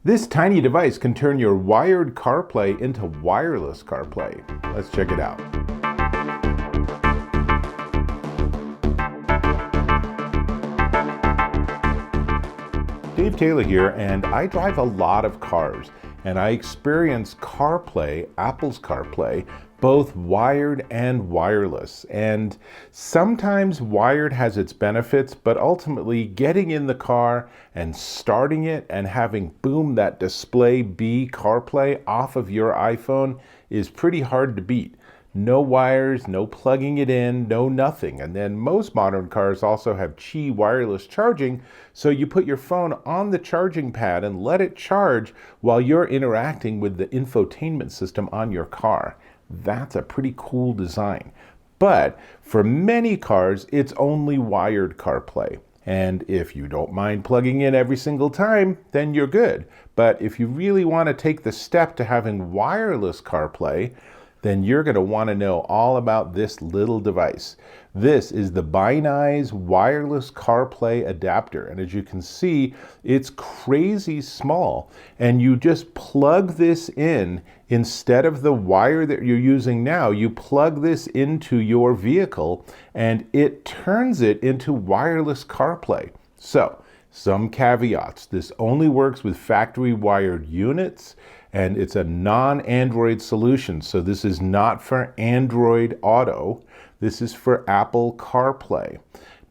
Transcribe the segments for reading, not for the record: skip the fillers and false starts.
This tiny device can turn your wired CarPlay into wireless CarPlay. Let's check it out. Dave Taylor here, and I drive a lot of cars, and I experience CarPlay, Apple's CarPlay, both wired and wireless. And sometimes wired has its benefits, but ultimately getting in the car and starting it and having boom, that display be CarPlay off of your iPhone is pretty hard to beat. No wires, no plugging it in, no nothing. And then most modern cars also have Qi wireless charging, so you put your phone on the charging pad and let it charge while you're interacting with the infotainment system on your car. That's a pretty cool design. But for many cars, it's only wired CarPlay. And if you don't mind plugging in every single time, then you're good. But if you really want to take the step to having wireless CarPlay, then you're going to want to know all about this little device. This is the BINIZE wireless CarPlay adapter. And as you can see, it's crazy small. And you just plug this in instead of the wire that you're using now. You plug this into your vehicle and it turns it into wireless CarPlay. So, some caveats. This only works with factory wired units, and it's a non-Android solution. So this is not for Android Auto. This is for Apple CarPlay.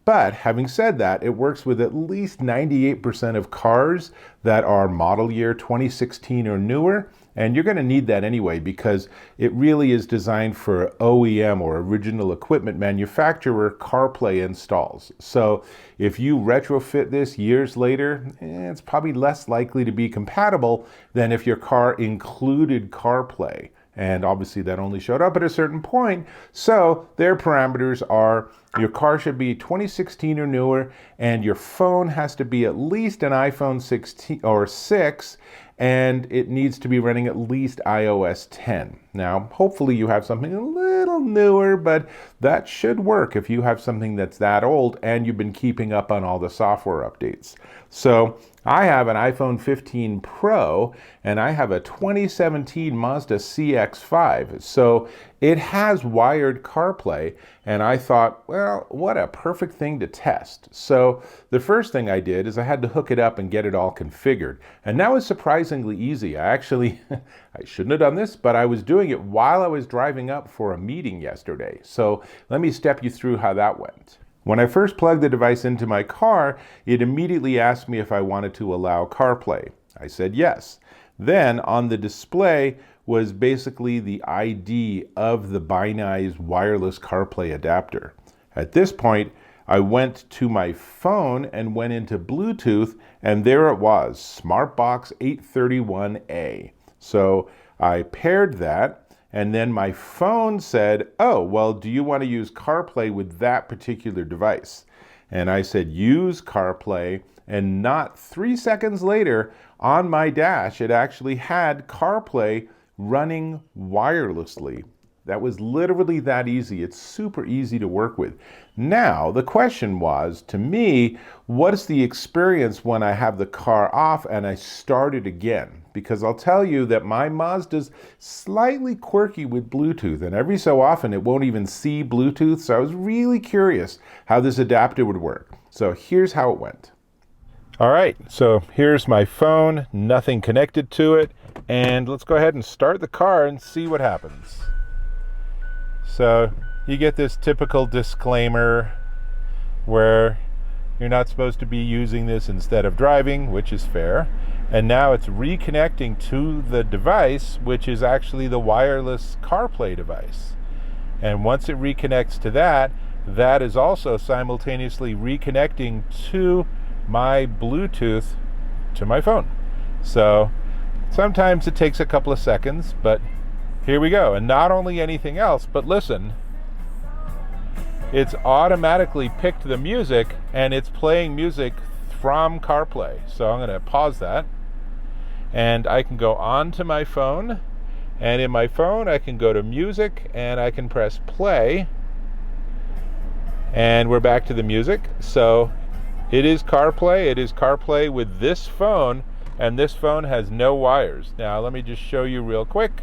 But having said that, it works with at least 98% of cars that are model year 2016 or newer. And you're going to need that anyway because it really is designed for OEM or original equipment manufacturer CarPlay installs. So if you retrofit this years later, it's probably less likely to be compatible than if your car included CarPlay. And obviously that only showed up at a certain point. So their parameters are your car should be 2016 or newer, and your phone has to be at least an iPhone 16 or 6, and it needs to be running at least iOS 10. Now, hopefully you have something a little newer, but that should work if you have something that's that old and you've been keeping up on all the software updates. So I have an iPhone 15 Pro and I have a 2017 Mazda CX-5. So it has wired CarPlay, and I thought, well, what a perfect thing to test. So the first thing I did is I had to hook it up and get it all configured. And that was surprisingly easy. I shouldn't have done this, but I was doing it while I was driving up for a meeting yesterday. So let me step you through how that went. When I first plugged the device into my car, it immediately asked me if I wanted to allow CarPlay. I said yes. Then on the display was basically the ID of the BINIZE wireless CarPlay adapter. At this point, I went to my phone and went into Bluetooth, and there it was, SmartBox 831A. So I paired that. And then my phone said, oh, well, do you want to use CarPlay with that particular device? And I said, use CarPlay. And not 3 seconds later, on my dash, it actually had CarPlay running wirelessly. That was literally that easy. It's super easy to work with. Now, the question was, to me, what's the experience when I have the car off and I start it again? Because I'll tell you that my Mazda's slightly quirky with Bluetooth, and every so often it won't even see Bluetooth. So I was really curious how this adapter would work. So here's how it went. All right, so here's my phone, nothing connected to it. And let's go ahead and start the car and see what happens. So you get this typical disclaimer where you're not supposed to be using this instead of driving, which is fair. And now it's reconnecting to the device, which is actually the wireless CarPlay device. And once it reconnects to that, that is also simultaneously reconnecting to my Bluetooth to my phone. So sometimes it takes a couple of seconds, but here we go. And not only anything else, but listen, it's automatically picked the music and it's playing music from CarPlay. So I'm going to pause that and I can go on to my phone, and in my phone I can go to music and I can press play, and we're back to the music. So it is CarPlay. It is CarPlay with this phone and this phone has no wires. Now let me just show you real quick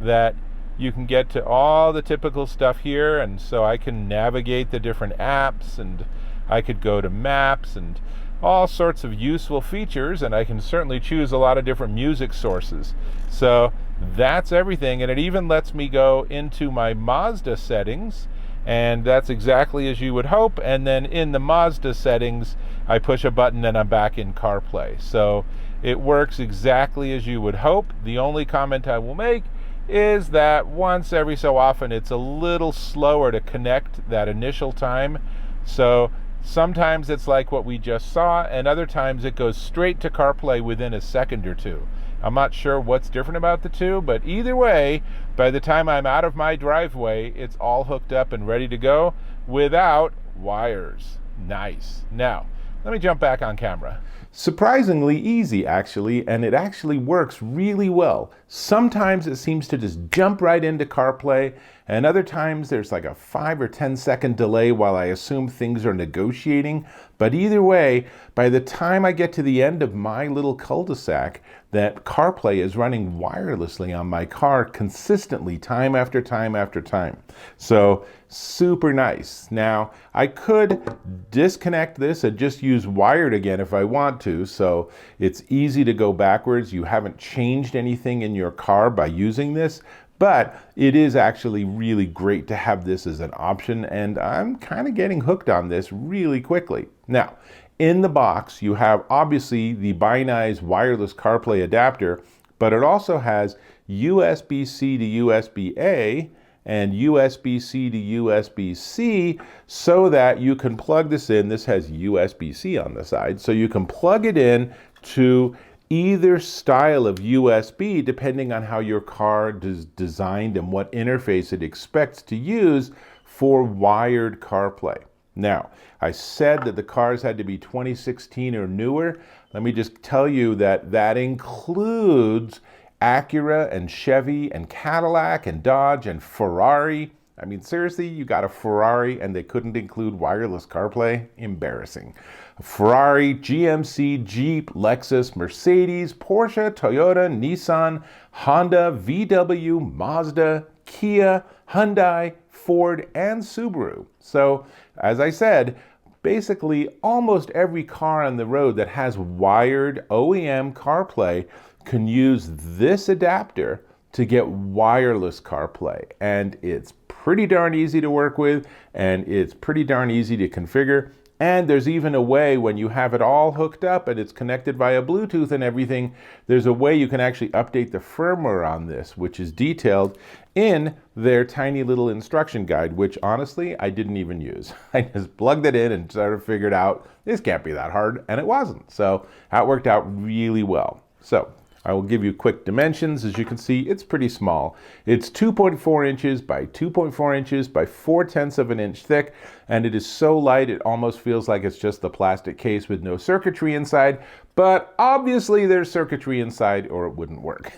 that you can get to all the typical stuff here, and so I can navigate the different apps, and I could go to maps and all sorts of useful features, and I can certainly choose a lot of different music sources. So that's everything, and it even lets me go into my Mazda settings, and that's exactly as you would hope. And then in the Mazda settings, I push a button and I'm back in CarPlay. So it works exactly as you would hope. The only comment I will make is that once every so often it's a little slower to connect that initial time. So sometimes it's like what we just saw, and other times it goes straight to CarPlay within a second or two. I'm not sure what's different about the two, but either way, by the time I'm out of my driveway, it's all hooked up and ready to go without wires. Nice. Now, let me jump back on camera. Surprisingly easy, actually, and it actually works really well. Sometimes it seems to just jump right into CarPlay, and other times there's like a 5 or 10 second delay while I assume things are negotiating. But either way, by the time I get to the end of my little cul-de-sac, that CarPlay is running wirelessly on my car consistently, time after time after time. So super nice. Now, I could disconnect this and just use wired again if I want to, so it's easy to go backwards. You haven't changed anything in your car by using this, but it is actually really great to have this as an option, and I'm kind of getting hooked on this really quickly. Now, in the box, you have obviously the BINIZE wireless CarPlay adapter, but it also has USB-C to USB-A and USB-C to USB-C, so that you can plug this in. This has USB-C on the side, so you can plug it in to either style of USB depending on how your car is designed and what interface it expects to use for wired CarPlay. Now, I said that the cars had to be 2016 or newer. Let me just tell you that that includes Acura and Chevy and Cadillac and Dodge and Ferrari. I mean, seriously, you got a Ferrari and they couldn't include wireless CarPlay? Embarrassing. Ferrari, GMC, Jeep, Lexus, Mercedes, Porsche, Toyota, Nissan, Honda, VW, Mazda, Kia, Hyundai, Ford, and Subaru. So, as I said, basically almost every car on the road that has wired OEM CarPlay can use this adapter to get wireless CarPlay, and it's pretty darn easy to work with, and it's pretty darn easy to configure. And there's even a way, when you have it all hooked up and it's connected via Bluetooth and everything, there's a way you can actually update the firmware on this, which is detailed in their tiny little instruction guide, which honestly I didn't even use. I just plugged it in and sort of figured out this can't be that hard, and it wasn't. So that worked out really well. So I will give you quick dimensions. As you can see, it's pretty small. It's 2.4 inches by 2.4 inches by 4/10 of an inch thick, and it is so light it almost feels like it's just the plastic case with no circuitry inside, but obviously there's circuitry inside or it wouldn't work.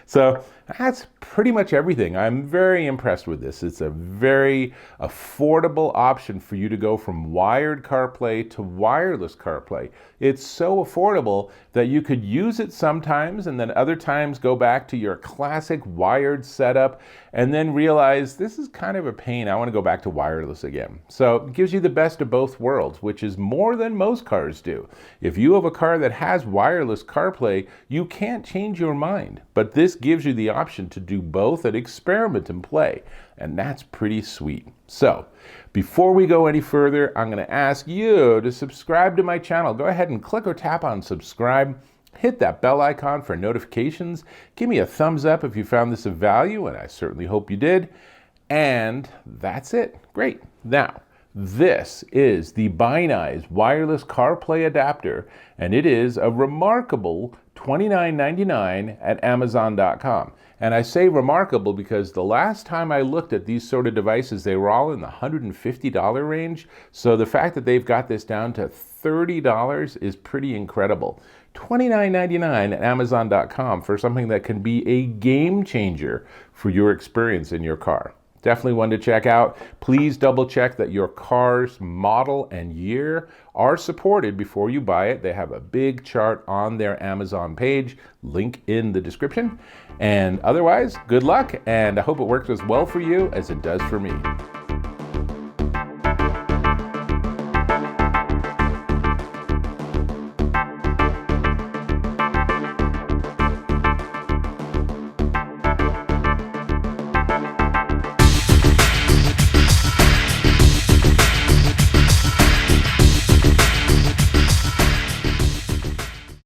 So that's pretty much everything. I'm very impressed with this. It's a very affordable option for you to go from wired CarPlay to wireless CarPlay. It's so affordable that you could use it sometimes and then other times go back to your classic wired setup and then realize this is kind of a pain. I want to go back to wireless again. So it gives you the best of both worlds, which is more than most cars do. If you have a car that has wireless CarPlay, you can't change your mind. But this gives you the option to do both and experiment and play. And that's pretty sweet. So before we go any further, I'm going to ask you to subscribe to my channel. Go ahead and click or tap on subscribe. Hit that bell icon for notifications. Give me a thumbs up if you found this of value, and I certainly hope you did. And that's it. Great. Now, this is the BINIZE wireless CarPlay adapter, and it is a remarkable $29.99 at Amazon.com. And I say remarkable because the last time I looked at these sort of devices, they were all in the $150 range. So the fact that they've got this down to $30 is pretty incredible. $29.99 at Amazon.com for something that can be a game changer for your experience in your car. Definitely one to check out. Please double check that your car's model and year are supported before you buy it. They have a big chart on their Amazon page, link in the description. And otherwise, good luck, and I hope it works as well for you as it does for me.